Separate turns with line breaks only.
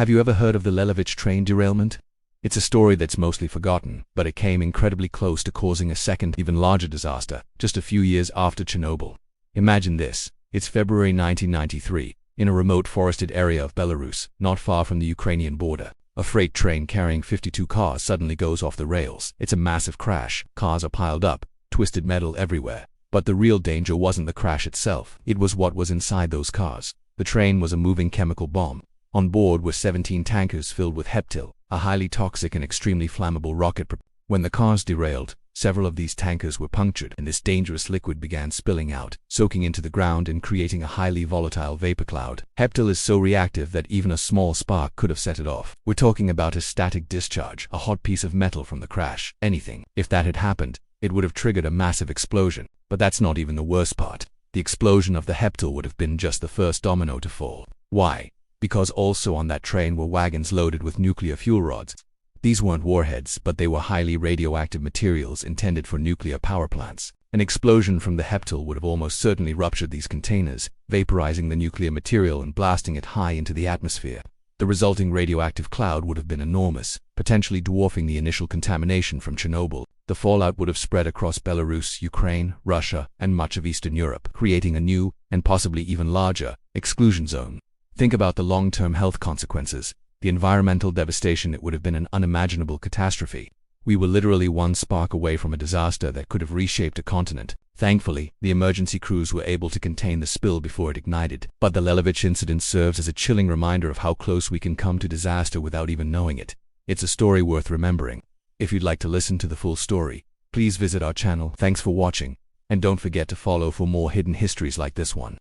Have you ever heard of the Lelevich train derailment? It's a story that's mostly forgotten, but it came incredibly close to causing a second, even larger disaster, just a few years after Chernobyl. Imagine this. It's February 1993, in a remote forested area of Belarus, not far from the Ukrainian border. A freight train carrying 52 cars suddenly goes off the rails. It's a massive crash. Cars are piled up, twisted metal everywhere. But the real danger wasn't the crash itself. It was what was inside those cars. The train was a moving chemical bomb. On board were 17 tankers filled with heptil, a highly toxic and extremely flammable rocket. When the cars derailed, several of these tankers were punctured, and this dangerous liquid began spilling out, soaking into the ground and creating a highly volatile vapor cloud. Heptil is so reactive that even a small spark could have set it off. We're talking about a static discharge, a hot piece of metal from the crash. Anything. If that had happened, it would have triggered a massive explosion. But that's not even the worst part. The explosion of the heptil would have been just the first domino to fall. Why? Because also on that train were wagons loaded with nuclear fuel rods. These weren't warheads, but they were highly radioactive materials intended for nuclear power plants. An explosion from the heptil would have almost certainly ruptured these containers, vaporizing the nuclear material and blasting it high into the atmosphere. The resulting radioactive cloud would have been enormous, potentially dwarfing the initial contamination from Chernobyl. The fallout would have spread across Belarus, Ukraine, Russia, and much of Eastern Europe, creating a new, and possibly even larger, exclusion zone. Think about the long-term health consequences. The environmental devastation. It would have been an unimaginable catastrophe. We were literally one spark away from a disaster that could have reshaped a continent. Thankfully, the emergency crews were able to contain the spill before it ignited. But the Lelevich incident serves as a chilling reminder of how close we can come to disaster without even knowing it. It's a story worth remembering. If you'd like to listen to the full story, please visit our channel. Thanks for watching, and don't forget to follow for more hidden histories like this one.